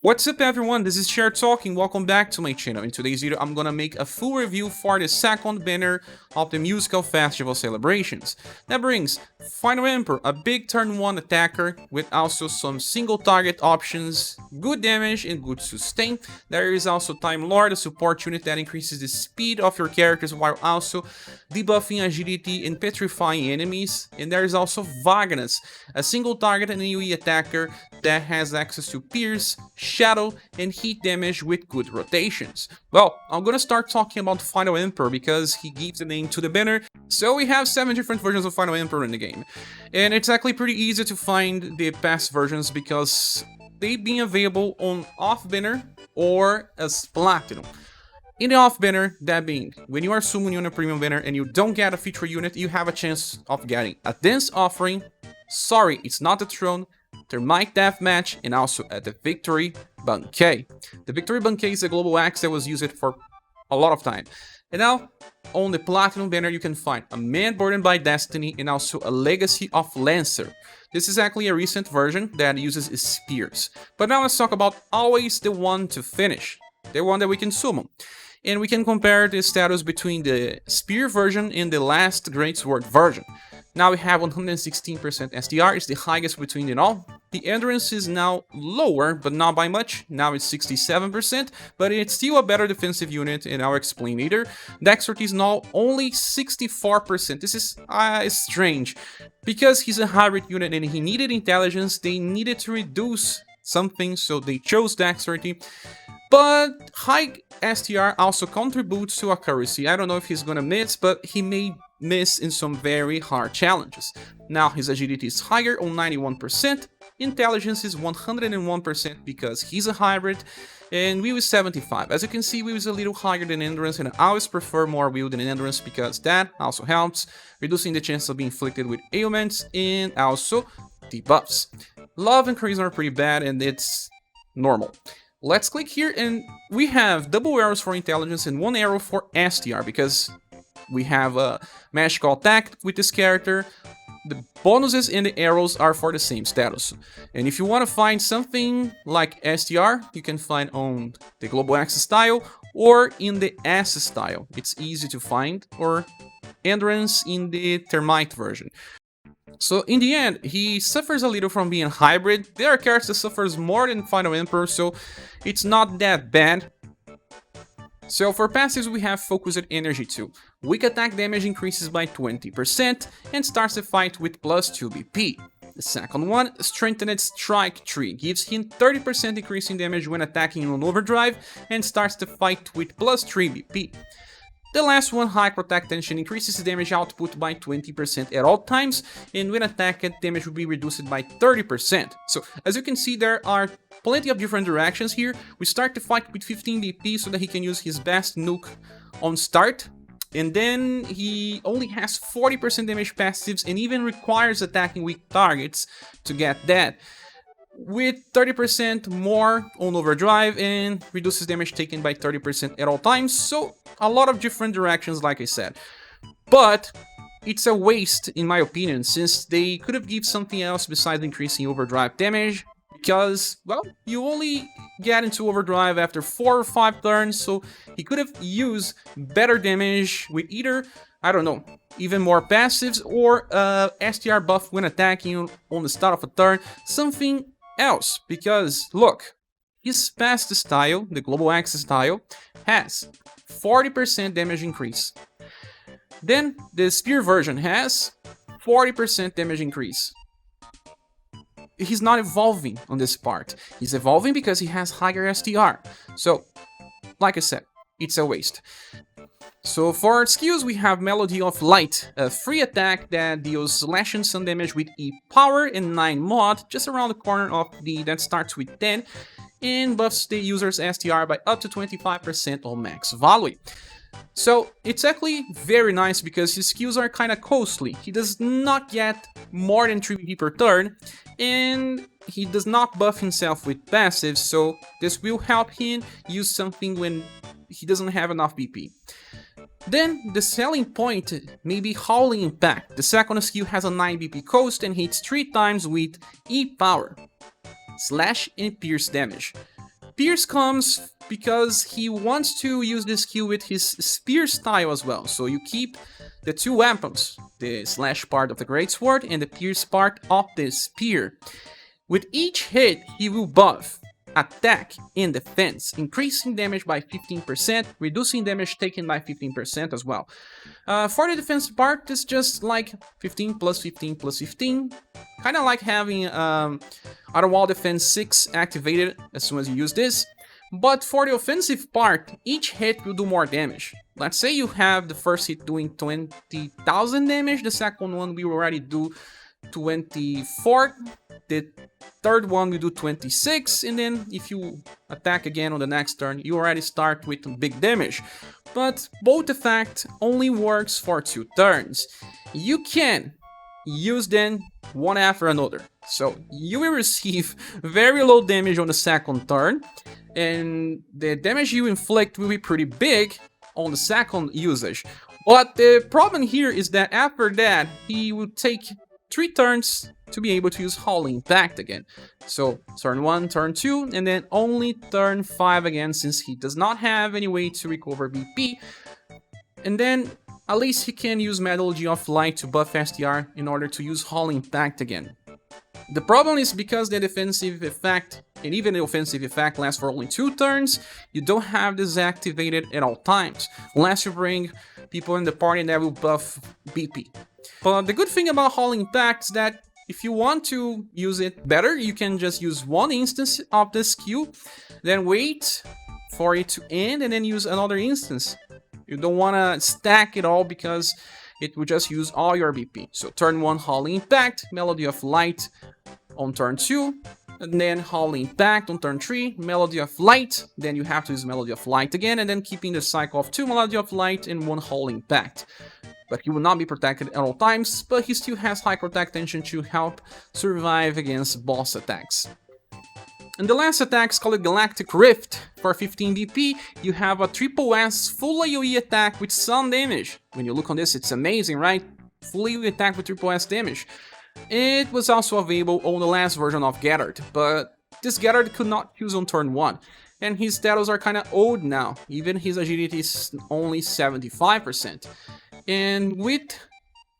What's up everyone, this is ScherBR talking, welcome back to my channel. In today's video, I'm gonna make a full review for the second banner of the musical festival celebrations. That brings Final Emperor, a big turn 1 attacker with also some single target options, good damage and good sustain. There is also Time Lord, a support unit that increases the speed of your characters while also debuffing agility and petrifying enemies. And there is also Wagnas, a single target and AoE attacker that has access to Pierce, Shadow, and Heat damage with good rotations. Well, I'm gonna start talking about Final Emperor because he gives the name to the banner. So we have 7 different versions of Final Emperor in the game. And it's actually pretty easy to find the past versions because they've been available on off banner or as Platinum. In the off banner, that being, when you are summoning on a premium banner and you don't get a feature unit, you have a chance of getting a Dance Offering, sorry, it's not the Throne, Termite Deathmatch, and also at the Victory Banquet. The Victory Banquet is a global axe that was used for a lot of time. And now, on the Platinum banner, you can find a Man Burdened by Destiny and also a Legacy of Lancer. This is actually a recent version that uses spears. But now let's talk about always the one to finish, the one that we can summon. And we can compare the status between the spear version and the last Great Sword version. Now we have 116% SDR, it's the highest between them all. The endurance is now lower, but not by much. Now it's 67%, but it's still a better defensive unit, and I'll explain later. Dexterity is now only 64%. This is strange. Because he's a hybrid unit and he needed intelligence, they needed to reduce something, so they chose Dexterity. But high STR also contributes to accuracy. I don't know if he's gonna miss, but he may miss in some very hard challenges. Now his agility is higher on 91%, intelligence is 101% because he's a hybrid, and will is 75. As you can see, will is a little higher than endurance, and I always prefer more will than endurance because that also helps, reducing the chance of being inflicted with ailments and also debuffs. Love and charisma are pretty bad, and it's normal. Let's click here and we have double arrows for intelligence and 1 arrow for STR because we have a magical attack with this character. The bonuses and the arrows are for the same status. And if you want to find something like STR, you can find on the Global Axis style or in the S style. It's easy to find, or endurance in the Termite version. So in the end, he suffers a little from being hybrid. There are characters that suffers more than Final Emperor, so it's not that bad. So for passives, we have Focused Energy 2. Weak attack damage increases by 20% and starts the fight with plus 2 BP. The second one, Strengthened Strike 3, gives him 30% increase in damage when attacking on overdrive and starts the fight with plus 3 BP. The last one, High Protect Tension, increases damage output by 20% at all times, and when attacked, damage will be reduced by 30%. So, as you can see, there are plenty of different directions here. We start the fight with 15 BP so that he can use his best nuke on start, and then he only has 40% damage passives and even requires attacking weak targets to get that, with 30% more on overdrive and reduces damage taken by 30% at all times. So a lot of different directions, like I said, but it's a waste in my opinion, since they could have given something else besides increasing overdrive damage, because, well, you only get into overdrive after 4 or 5 turns, so he could have used better damage with either, I don't know, even more passives or STR buff when attacking on the start of a turn, something else, because look, his past style, the Global Axis style, has 40% damage increase. Then the Spear version has 40% damage increase. He's not evolving on this part. He's evolving because he has higher STR. So, like I said, it's a waste. So for skills, we have Melody of Light, a free attack that deals slash and stun damage with E power and 9 mod, just around the corner of the that starts with 10, and buffs the user's STR by up to 25% on max value. So it's actually very nice because his skills are kinda costly. He does not get more than 3 BP per turn, and he does not buff himself with passives, so this will help him use something when he doesn't have enough BP. Then, the selling point may be Howling Impact. The second skill has a 9 BP cost and hits 3 times with E power, slash and pierce damage. Pierce comes because he wants to use this skill with his spear style as well. So you keep the two weapons, the slash part of the greatsword and the pierce part of the spear. With each hit, he will buff attack and defense, increasing damage by 15%, reducing damage taken by 15% as well. For the defense part, it's just like 15 plus 15 plus 15, kind of like having Outer Wall Defense 6 activated as soon as you use this. But for the offensive part, each hit will do more damage. Let's say you have the first hit doing 20,000 damage, the second one will already do 24, the third one will do 26, and then if you attack again on the next turn, you already start with big damage. But both effect only works for 2 turns. You can use them one after another. So you will receive very low damage on the second turn, and the damage you inflict will be pretty big on the second usage. But the problem here is that after that, he will take 3 turns to be able to use Holy Impact again. So turn 1, turn 2, and then only turn 5 again, since he does not have any way to recover BP. And then at least he can use Melody of Light to buff STR in order to use Holy Impact again. The problem is because the defensive effect and even the offensive effect lasts for only 2 turns, you don't have this activated at all times, unless you bring people in the party that will buff BP. But the good thing about Holy Impact is that if you want to use it better, you can just use one instance of the skill, then wait for it to end and then use another instance. You don't want to stack it all because it will just use all your BP. So turn 1 Holy Impact, Melody of Light on turn 2, and then Holy Impact on turn 3, Melody of Light, then you have to use Melody of Light again, and then keeping the cycle of 2 Melody of Light and 1 Holy Impact. But he will not be protected at all times, but he still has high protect tension to help survive against boss attacks. And the last attack is called Galactic Rift. For 15 BP, you have a triple S full AoE attack with some damage. When you look on this, it's amazing, right? Full AoE attack with triple S damage. It was also available on the last version of Gathered, but this Gathered could not use on turn 1. And his status are kinda old now, even his agility is only 75%. And with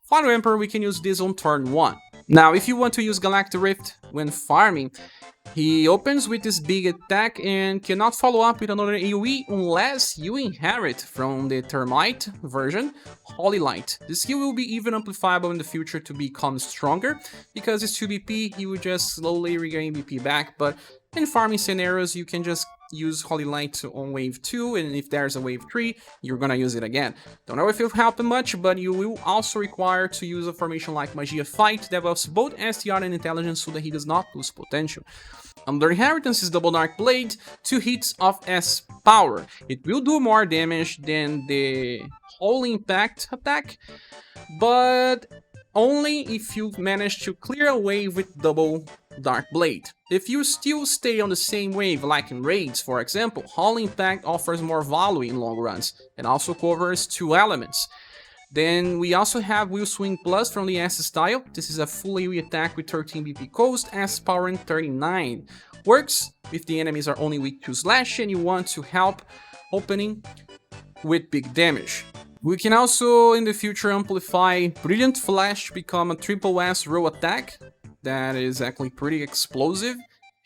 Final Emperor, we can use this on turn 1. Now, if you want to use Galactic Rift when farming, he opens with this big attack and cannot follow up with another AoE unless you inherit from the Termite version, Holy Light. This skill will be even amplifiable in the future to become stronger, because it's 2 BP, he will just slowly regain BP back, but in farming scenarios, you can just use Holy Light on wave 2, and if there's a wave 3, you're gonna use it again. Don't know if it'll help much, but you will also require to use a formation like Magia Fight that buffs both STR and intelligence so that he does not lose potential. Under Inheritance is Double Dark Blade, 2 hits of S power. It will do more damage than the Holy Impact attack, but only if you manage to clear a wave with Double Dark Blade. If you still stay on the same wave, like in raids for example, Holy Impact offers more value in long runs, and also covers 2 elements. Then we also have Will Swing Plus from the S style. This is a full AoE attack with 13 BP coast, S power and 39. Works if the enemies are only weak to slash and you want to help opening with big damage. We can also in the future amplify Brilliant Flash to become a triple S row attack. That is actually pretty explosive.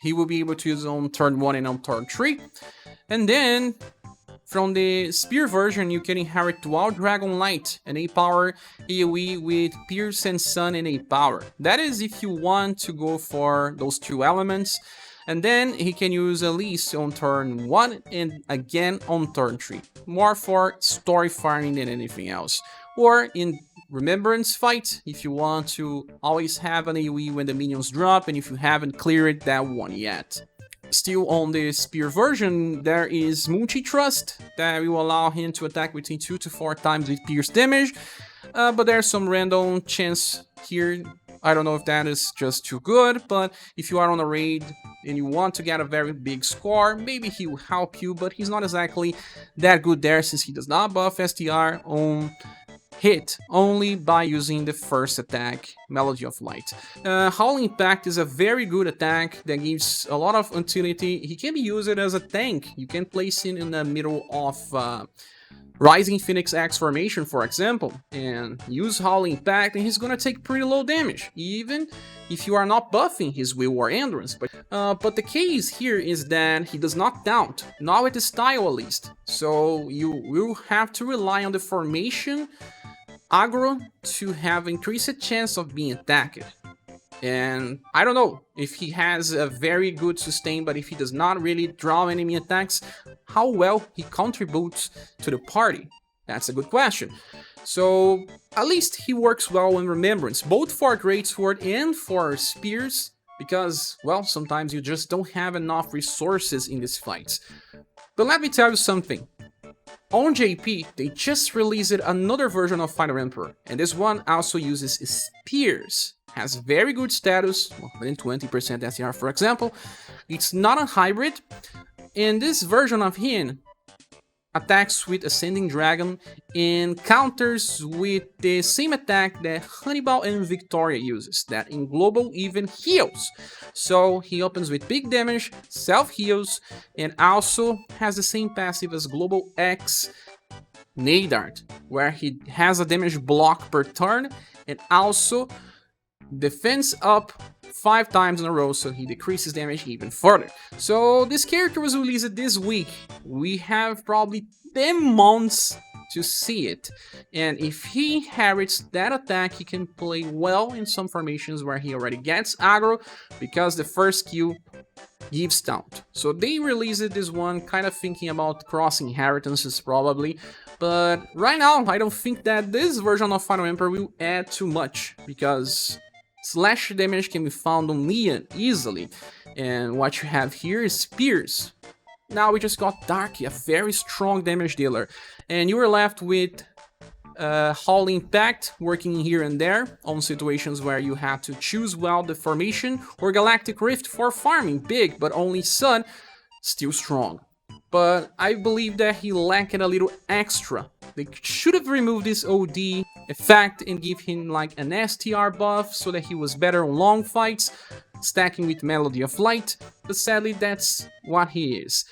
He will be able to use on turn 1 and on turn 3. And then from the Spear version, you can inherit Dual Dragon Light, an 8 power AoE with Pierce and Sun and 8 power. That is if you want to go for those 2 elements. And then he can use Elise on turn 1 and again on turn 3. More for story farming than anything else. Or in Remembrance Fight, if you want to always have an AoE when the minions drop and if you haven't cleared that one yet. Still on the Spear version, there is Multi-Trust that will allow him to attack between 2 to 4 times with pierce damage, but there's some random chance here. I don't know if that is just too good, but if you are on a raid and you want to get a very big score, maybe he will help you, but he's not exactly that good there since he does not buff STR on hit only by using the first attack, Melody of Light. Howling Impact is a very good attack that gives a lot of utility. He can be used as a tank. You can place him in the middle of Rising Phoenix X formation, for example, and use Howling Impact, and he's gonna take pretty low damage, even if you are not buffing his Will or Endurance. But the case here is that he does not taunt, not with the style at least. So you will have to rely on the formation aggro to have increased chance of being attacked. And I don't know if he has a very good sustain, but if he does not really draw enemy attacks, how well he contributes to the party? That's a good question. So at least he works well in Remembrance, both for Greatsword and for Spears, because, well, sometimes you just don't have enough resources in these fights. But let me tell you something. On JP, they just released another version of Final Emperor, and this one also uses Spears. Has very good status, 120% SCR for example. It's not a hybrid, and this version of him attacks with Ascending Dragon and counters with the same attack that Hannibal and Victoria uses, that in global even heals. So he opens with big damage, self-heals, and also has the same passive as Global X Nadart, where he has a damage block per turn, and also defense up 5 times in a row, so he decreases damage even further. So this character was released this week. We have probably 10 months to see it, and if he inherits that attack, he can play well in some formations where he already gets aggro, because the first skill gives taunt. So they released this one kind of thinking about cross inheritances probably, but right now I don't think that this version of Final Emperor will add too much, because slash damage can be found on Leon easily, and what you have here is Spears. Now we just got Darky, a very strong damage dealer, and you were left with Howling Impact working here and there on situations where you have to choose well the formation, or Galactic Rift for farming, big but only Sun, still strong. But I believe that he lacked a little extra. They should have removed this OD effect and give him like an STR buff so that he was better on long fights, stacking with Melody of Light, but sadly that's what he is.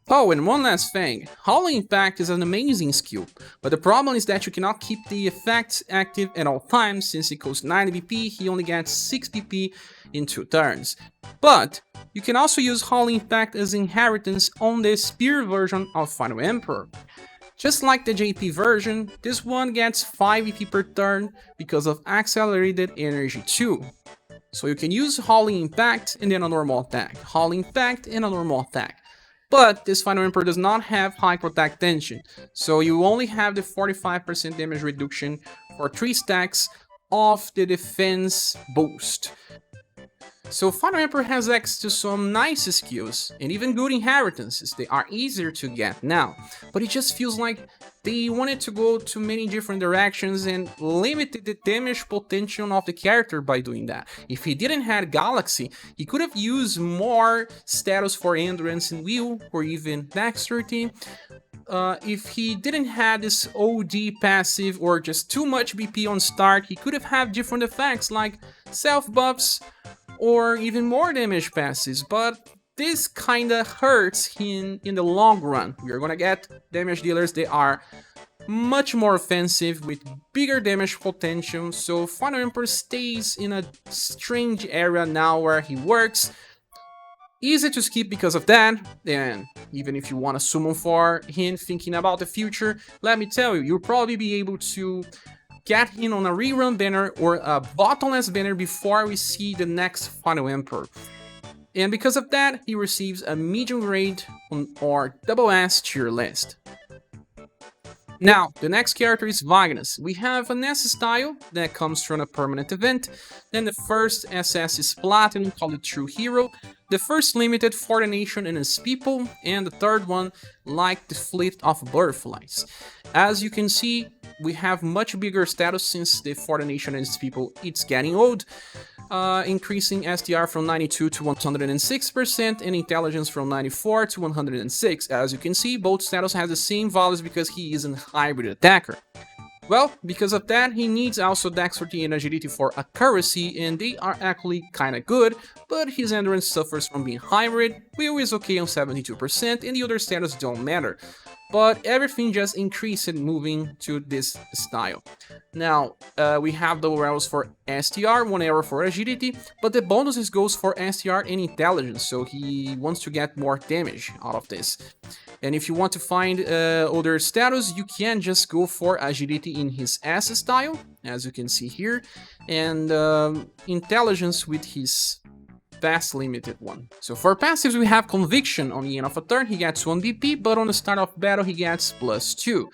Oh, and one last thing, Howling Impact is an amazing skill, but the problem is that you cannot keep the effect active at all times. Since it costs 90 BP, he only gets 6 BP in 2 turns. But you can also use Howling Impact as inheritance on the Spear version of Final Emperor. Just like the JP version, this one gets 5 EP per turn because of accelerated energy too. So you can use Howling Impact and then a normal attack, Howling Impact and a normal attack. But this Final Emperor does not have high protect tension, so you only have the 45% damage reduction for 3 stacks of the defense boost. So Final Emperor has access to some nice skills and even good inheritances. They are easier to get now, but it just feels like they wanted to go to many different directions and limited the damage potential of the character by doing that. If he didn't have Galaxy, he could have used more status for Endurance and Will, or even Dexterity. If he didn't have this OD passive or just too much BP on start, he could have had different effects like self buffs or even more damage passes, but this kinda hurts him in the long run. We are gonna get damage dealers that are much more offensive with bigger damage potential, so Final Emperor stays in a strange area now where he works. Easy to skip because of that, and even if you want to summon for him thinking about the future, let me tell you, you'll probably be able to get him on a rerun banner or a bottomless banner before we see the next Final Emperor. And because of that, he receives a medium grade on our SS tier list. Now, the next character is Wagnas. We have an S style that comes from a permanent event, then the first SS is Platinum, called it True Hero, the first limited for the nation and its people, and the third one, like the Flit of Butterflies. As you can see, we have much bigger status since the For the Nation and its people, it's getting old, increasing STR from 92 to 106% and intelligence from 94 to 106. As you can see, both status has the same values because he is a hybrid attacker. Well, because of that, he needs also dexterity and agility for accuracy, and they are actually kinda good, but his endurance suffers from being hybrid, will is okay on 72%, and the other status don't matter. But everything just increased moving to this style. Now, we have the arrows for STR, 1 arrow for agility, but the bonuses goes for STR and intelligence, so he wants to get more damage out of this. And if you want to find other status, you can just go for agility in his S style, as you can see here, and intelligence with his fast limited one. So for passives, we have conviction. On the end of a turn, he gets 1 BP, but on the start of battle, he gets +2.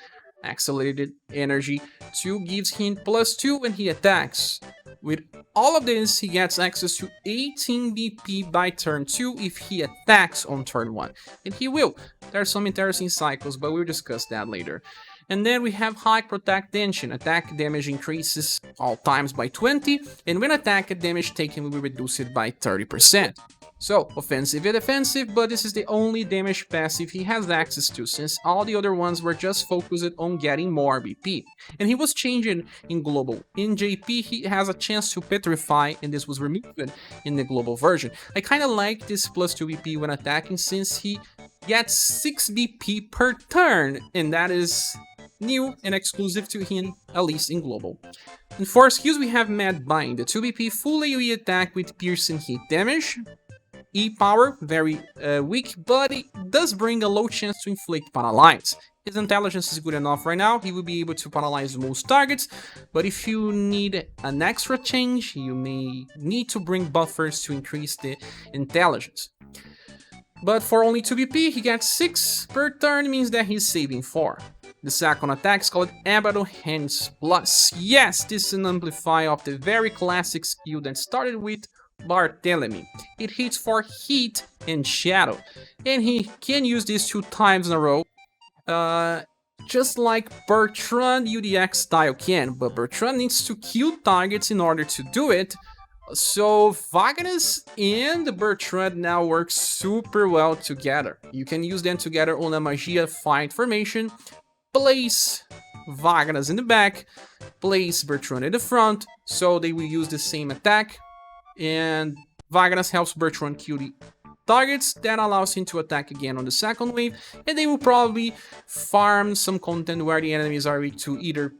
Accelerated energy 2 gives him +2 when he attacks. With all of this, he gets access to 18 BP by turn 2 if he attacks on turn 1. And he will. There are some interesting cycles, but we'll discuss that later. And then we have high protect tension. Attack damage increases all times by 20, and when attack damage taken will be reduced by 30%. So, offensive and defensive, but this is the only damage passive he has access to, since all the other ones were just focused on getting more BP. And he was changing in global. In JP, he has a chance to petrify, and this was removed in the global version. I kinda like this +2 BP when attacking, since he gets 6 BP per turn, and that is new and exclusive to him, at least in global. And for skills, we have Mad Bind, the 2 BP full AoE attack with piercing hit damage. E-power, very weak, but it does bring a low chance to inflict paralyze. His intelligence is good enough right now, he will be able to paralyze most targets, but if you need an extra change, you may need to bring buffers to increase the intelligence. But for only 2 BP, he gets 6 per turn, means that he's saving 4. The second attack is called Abaddon Hands Plus. Yes, this is an amplifier of the very classic skill that started with Barthélemy. It hits for heat and shadow, and he can use this 2 times in a row, just like Bertrand UDX style can, but Bertrand needs to kill targets in order to do it. So Wagnas and Bertrand now work super well together. You can use them together on a Magia fight formation, place Wagnas in the back, place Bertrand in the front, so they will use the same attack, and Wagnas helps Bertrand kill the targets, that allows him to attack again on the second wave, and they will probably farm some content where the enemies are weak to either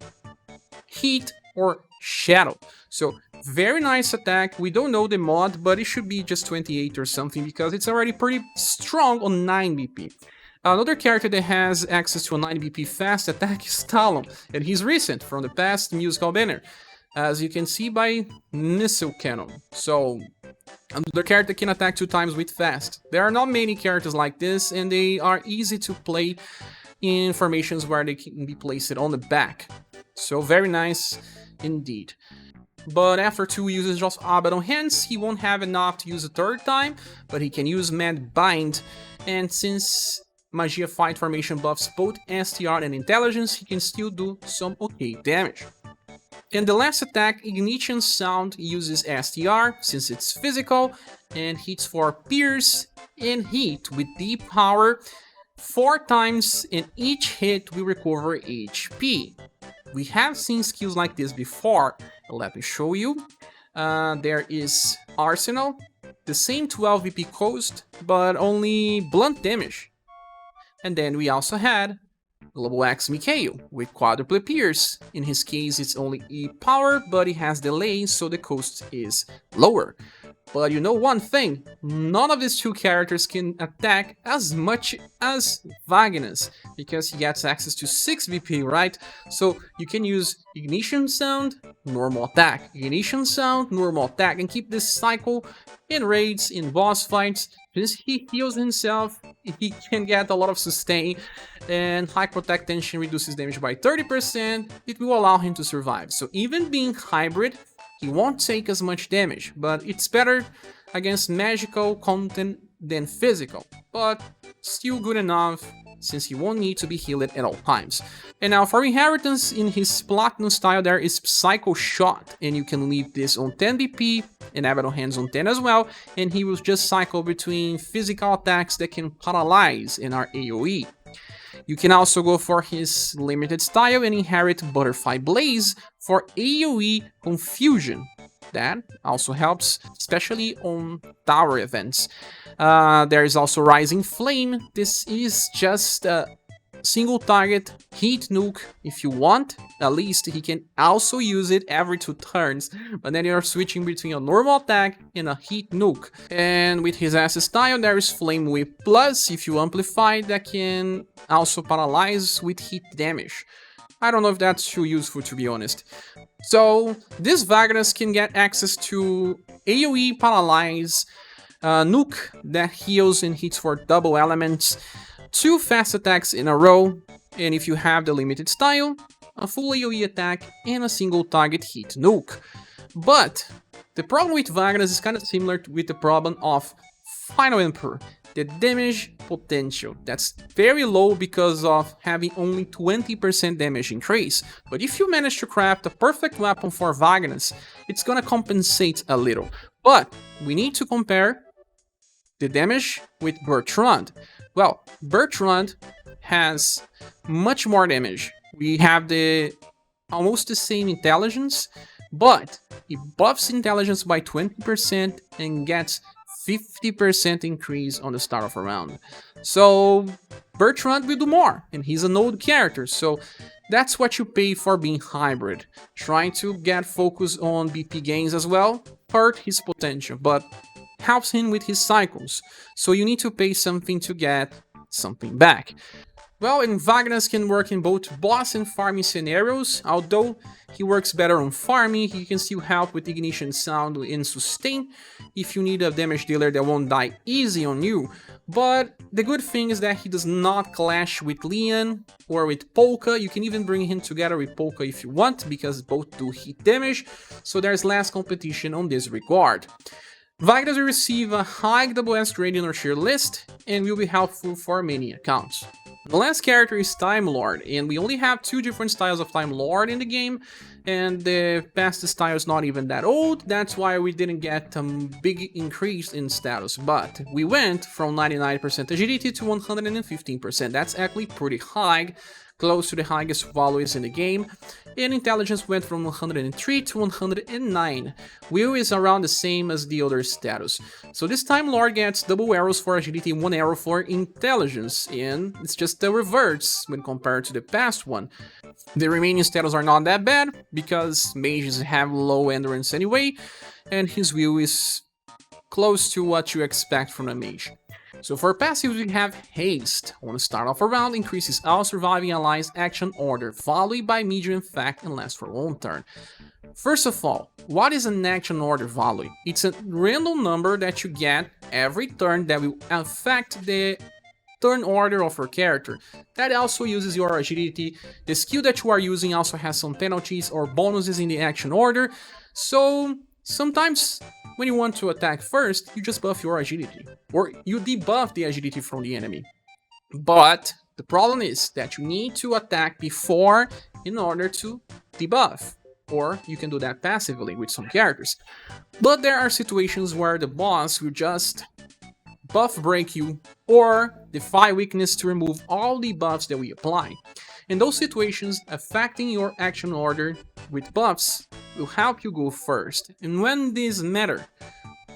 heat or shadow. So very nice attack. We don't know the mod, but it should be just 28 or something, because it's already pretty strong on 9 BP. Another character that has access to a 9 BP fast attack is Talon, and he's recent from the past musical banner, as you can see by Missile Cannon. So another character can attack 2 times with fast. There are not many characters like this, and they are easy to play in formations where they can be placed on the back. So very nice indeed. But after 2 uses of Abaddon Hands, he won't have enough to use a 3rd time, but he can use Mad Bind, and since Magia fight formation buffs both STR and intelligence, he can still do some okay damage. And the last attack, Ignition Sound, uses STR since it's physical, and hits for pierce and heat with deep power 4 times, and each hit will recover HP. We have seen skills like this before. Let me show you. There is Arsenal, the same 12 VP cost, but only blunt damage. And then we also had Global X Mikhail with quadruple pierce. In his case, it's only E power, but it has delay, so the cost is lower. But you know one thing, none of these 2 characters can attack as much as Wagnas, because he gets access to 6 VP, right? So you can use Ignition Sound, normal attack, Ignition Sound, normal attack, and keep this cycle in raids, in boss fights. Since he heals himself, he can get a lot of sustain, and high protect tension reduces damage by 30%, it will allow him to survive. So even being hybrid, he won't take as much damage, but it's better against magical content than physical, but still good enough since he won't need to be healed at all times. And now for inheritance, in his Platinum style there is Psycho Shot, and you can leave this on 10 BP and Abaddon Hands on 10 as well, and he will just cycle between physical attacks that can paralyze and are AoE. You can also go for his limited style and inherit Butterfly Blaze for AoE Confusion. That also helps, especially on tower events. There is also Rising Flame. This is just a single target heat nuke if you want. At least he can also use it every 2 turns, but then you're switching between a normal attack and a heat nuke. And with his S style, there is Flame Whip Plus if you amplify, that can also paralyze with heat damage. I don't know if that's too useful, to be honest. So this Wagnas can get access to AoE Paralyze, nuke that heals and hits for double elements, 2 fast attacks in a row, and if you have the limited style, a full AoE attack and a single target hit nuke. But the problem with Wagnas is kind of similar with the problem of Final Emperor. The damage potential, that's very low because of having only 20% damage increase. But if you manage to craft a perfect weapon for Wagnas, it's gonna compensate a little. But we need to compare the damage with Bertrand. Well, Bertrand has much more damage. We have almost the same intelligence, but he buffs intelligence by 20% and gets 50% increase on the start of a round. So Bertrand will do more, and he's a node character, so that's what you pay for being hybrid. Trying to get focus on BP gains as well, hurt his potential, but helps him with his cycles, so you need to pay something to get something back. Well, and Wagnas can work in both boss and farming scenarios, although he works better on farming. He can still help with Ignition Sound and Sustain if you need a damage dealer that won't die easy on you. But the good thing is that he does not clash with Leon or with Polka. You can even bring him together with Polka if you want, because both do hit damage, so there's less competition on this regard. Wagnas will receive a high WS rating on your list and will be helpful for many accounts. The last character is Time Lord, and we only have 2 different styles of Time Lord in the game, and the past style is not even that old. That's why we didn't get a big increase in status, but we went from 99% agility to 115%. That's actually pretty high, close to the highest values in the game, and intelligence went from 103 to 109. Will is around the same as the other status. So this Time Lord gets double arrows for agility and 1 arrow for intelligence, and it's just the reverse when compared to the past one. The remaining status are not that bad, because mages have low endurance anyway, and his will is close to what you expect from a mage. So for passives, we have Haste. On the start of a round, increases all surviving allies' action order, followed by medium effect and lasts for 1 turn. First of all, what is an action order value? It's a random number that you get every turn that will affect the turn order of your character. That also uses your agility. The skill that you are using also has some penalties or bonuses in the action order, so sometimes when you want to attack first, you just buff your agility, or you debuff the agility from the enemy. But the problem is that you need to attack before in order to debuff, or you can do that passively with some characters. But there are situations where the boss will just buff break you, or defy weakness to remove all the buffs that we apply. In those situations, affecting your action order with buffs will help you go first. And when this matter?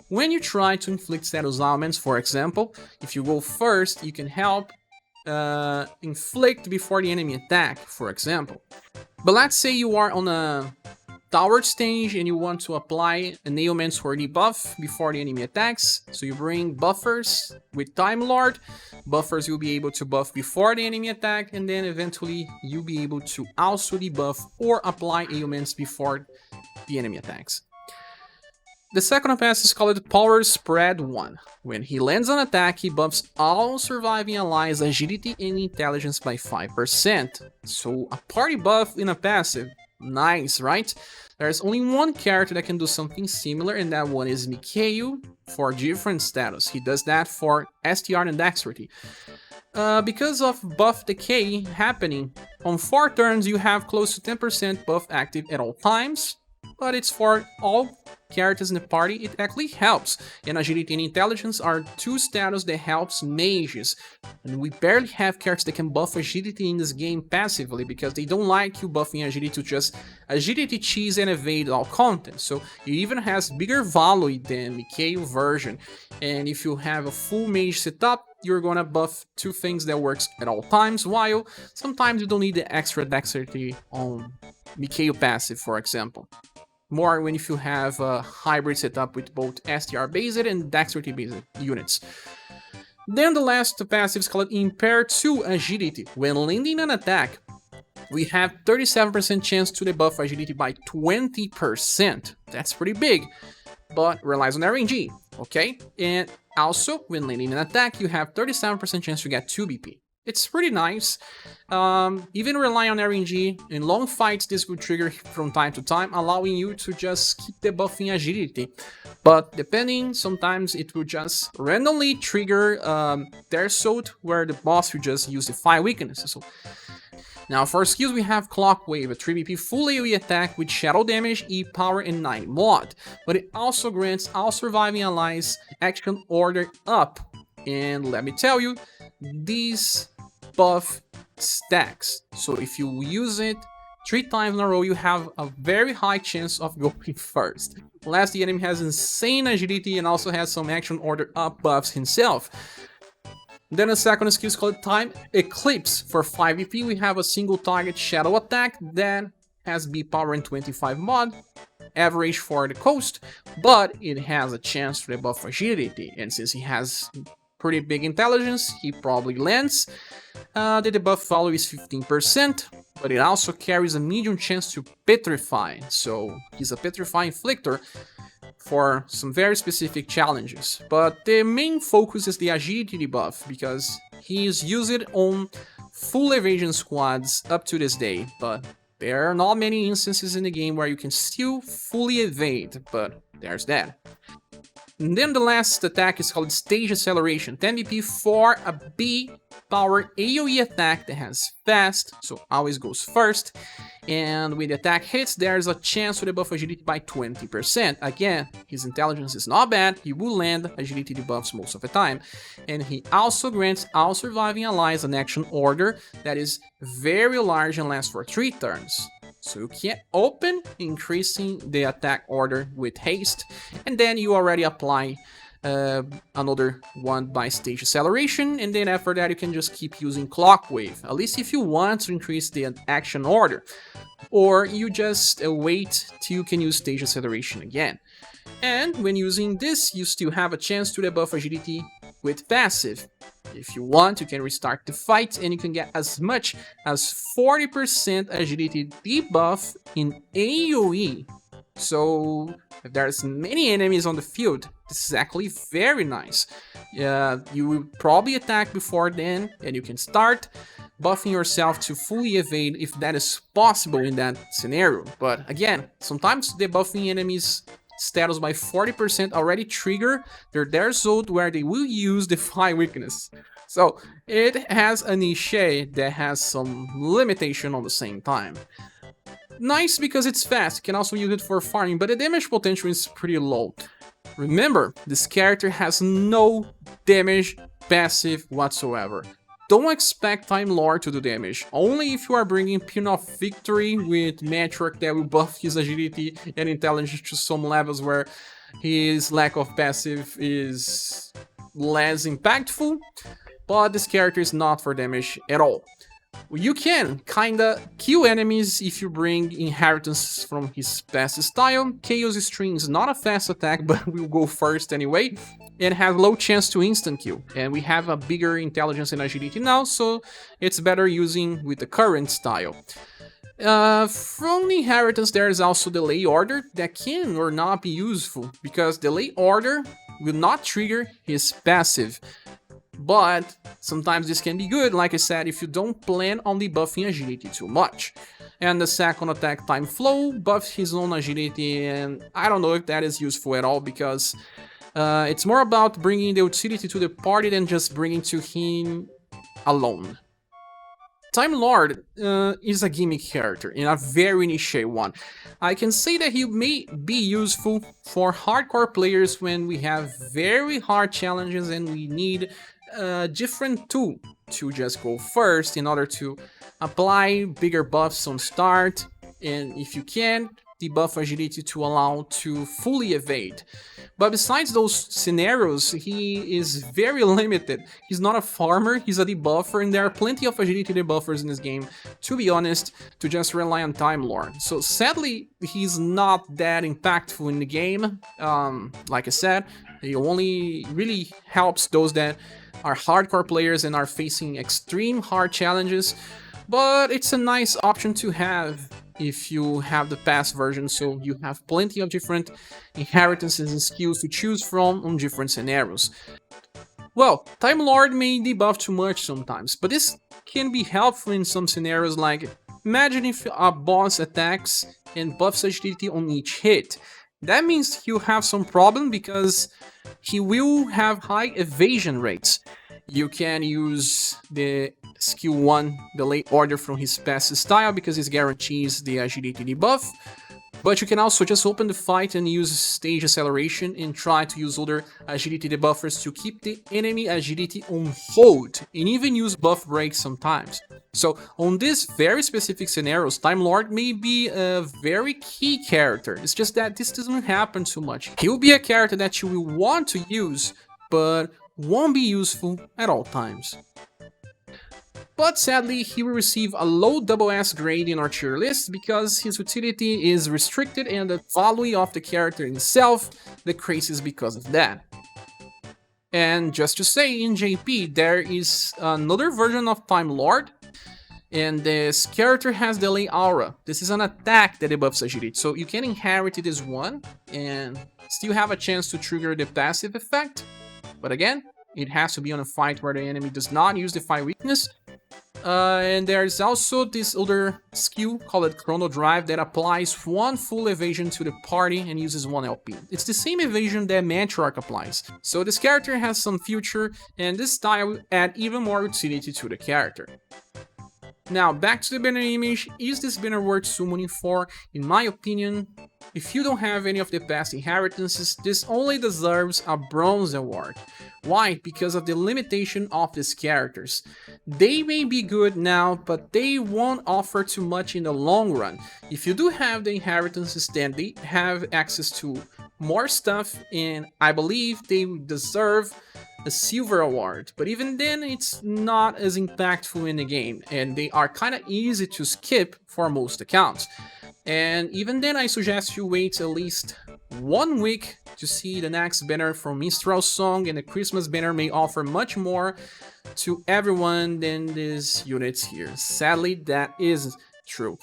When you try to inflict status elements, for example, if you go first, you can help inflict before the enemy attack, for example. But let's say you are on a tower stage and you want to apply an ailment for debuff before the enemy attacks, so you bring buffers with Time Lord. Buffers will be able to buff before the enemy attack, and then eventually you'll be able to also debuff or apply ailments before the enemy attacks. The second pass is called Power Spread 1. When he lands an attack, he buffs all surviving allies' agility and intelligence by 5%. So a party buff in a passive. Nice, right? There's only one character that can do something similar, and that one is Mikhail for different status. He does that for STR and Dexterity. Because of buff decay happening, on 4 turns you have close to 10% buff active at all times, but it's for all characters in the party, it actually helps. And agility and intelligence are two status that helps mages. And we barely have characters that can buff agility in this game passively, because they don't like you buffing agility to just agility, cheese, and evade all content. So it even has bigger value than Mikhail version. And if you have a full mage setup, you're gonna buff two things that works at all times, while sometimes you don't need the extra dexterity on Mikhail passive, for example. More when if you have a hybrid setup with both STR based and dexterity based units. Then the last passive is called Impair 2 Agility. When landing an attack, we have 37% chance to debuff agility by 20%. That's pretty big, but relies on RNG, okay? And also, when landing an attack, you have 37% chance to get 2 BP. It's pretty nice. Even relying on RNG, in long fights this will trigger from time to time, allowing you to just keep debuffing agility. But depending, sometimes it will just randomly trigger their assault, where the boss will just use the 5 weaknesses. So, now for skills we have Clock Wave, a 3 BP full AoE attack with shadow damage, E power, and 9 mod. But it also grants all surviving allies action order up. And let me tell you, these buff stacks. So if you use it 3 times in a row, you have a very high chance of going first. Last, the enemy has insane agility and also has some action order up buffs himself. Then a second skill is called Time Eclipse. For 5 BP, we have a single target shadow attack that has B power and 25 mod, average for the coast, but it has a chance to debuff agility. And since he has pretty big intelligence, he probably lands. The debuff value is 15%, but it also carries a medium chance to petrify. So he's a petrify inflictor for some very specific challenges. But the main focus is the agility debuff, because he is used on full evasion squads up to this day. But there are not many instances in the game where you can still fully evade, but there's that. And then the last attack is called Stage Acceleration, 10 BP for a B power AoE attack that has fast, so always goes first. And when the attack hits, there's a chance to debuff agility by 20%. Again, his intelligence is not bad, he will land agility debuffs most of the time. And he also grants all surviving allies an action order that is very large and lasts for 3 turns. So you can open, increasing the attack order with haste, and then you already apply another one by Stage Acceleration, and then after that you can just keep using Clock Wave, at least if you want to increase the action order, or you just wait till you can use Stage Acceleration again. And when using this, you still have a chance to debuff agility with passive. If you want, you can restart the fight and you can get as much as 40% agility debuff in AoE. So if there's many enemies on the field, this is actually very nice. You will probably attack before then, and you can start buffing yourself to fully evade if that is possible in that scenario. But again, sometimes debuffing enemies status by 40% already trigger their zone where they will use the 5 weakness. So it has a niche that has some limitation on the same time. Nice because it's fast, you can also use it for farming, but the damage potential is pretty low. Remember, this character has no damage passive whatsoever. Don't expect Time Lord to do damage, only if you are bringing Pin of Victory with Matriarch that will buff his agility and intelligence to some levels where his lack of passive is less impactful, but this character is not for damage at all. You can kinda kill enemies if you bring Inheritance from his passive style. Chaos String is not a fast attack, but will go first anyway, and have low chance to instant kill. And we have a bigger intelligence and agility now, so it's better using with the current style. From the Inheritance, there is also Delay Order that can or not be useful, because Delay Order will not trigger his passive. But sometimes this can be good, like I said, if you don't plan on debuffing agility too much. And the second attack, Time Flow, buffs his own agility, and I don't know if that is useful at all, because it's more about bringing the utility to the party than just bringing to him alone. Time Lord is a gimmick character, and a very niche one. I can say that he may be useful for hardcore players when we have very hard challenges and we need a different tool to just go first in order to apply bigger buffs on start, and if you can, debuff agility to allow to fully evade. But besides those scenarios, he is very limited. He's not a farmer, he's a debuffer, and there are plenty of agility debuffers in this game, to be honest, to just rely on Time Lord. So sadly, he's not that impactful in the game. Like I said, he only really helps those that are hardcore players and are facing extreme hard challenges, but it's a nice option to have if you have the past version, so you have plenty of different inheritances and skills to choose from on different scenarios. Well, Time Lord may debuff too much sometimes, but this can be helpful in some scenarios, like imagine if a boss attacks and buffs agility on each hit. That means you have some problem because he will have high evasion rates. You can use the skill 1 delay order from his passive style because it guarantees the agility debuff, but you can also just open the fight and use stage acceleration and try to use other agility debuffers to keep the enemy agility on hold, and even use buff breaks sometimes. So on these very specific scenarios, Time Lord may be a very key character. It's just that this doesn't happen too much. He'll be a character that you will want to use, but won't be useful at all times. But sadly, he will receive a low SS grade in our tier list because his utility is restricted and the value of the character itself decreases because of that. And just to say, in JP, there is another version of Time Lord, and this character has Delay Aura. This is an attack that debuffs agility, so you can inherit this one and still have a chance to trigger the passive effect. But again, it has to be on a fight where the enemy does not use the fight weakness. And there's also this other skill called Chrono Drive that applies one full evasion to the party and uses 1 LP. It's the same evasion that Matriarch applies. So this character has some future, and this style will add even more utility to the character. Now, back to the banner image. Is this banner worth summoning for? In my opinion, if you don't have any of the past inheritances, this only deserves a bronze award. Why? Because of the limitation of these characters. They may be good now, but they won't offer too much in the long run. If you do have the inheritances, then they have access to more stuff, and I believe they deserve a silver award, but even then it's not as impactful in the game, and they are kinda easy to skip for most accounts. And even then I suggest you wait at least 1 week to see the next banner from Minstrel's Song, and the Christmas banner may offer much more to everyone than these units here. Sadly, that is true.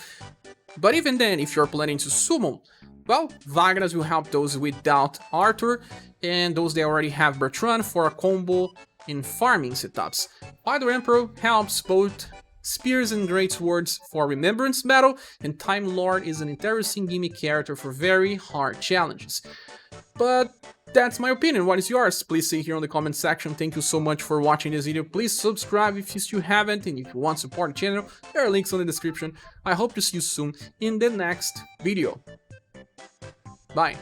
But even then, if you're planning to summon, well, Wagnas will help those without Arthur, and those that already have Bertrand for a combo in farming setups. Father Emperor helps both Spears and Great Swords for Remembrance Battle, and Time Lord is an interesting gimmick character for very hard challenges. But that's my opinion. What is yours? Please say here in the comment section. Thank you so much for watching this video. Please subscribe if you still haven't, and if you want to support the channel, there are links in the description. I hope to see you soon in the next video. Bye.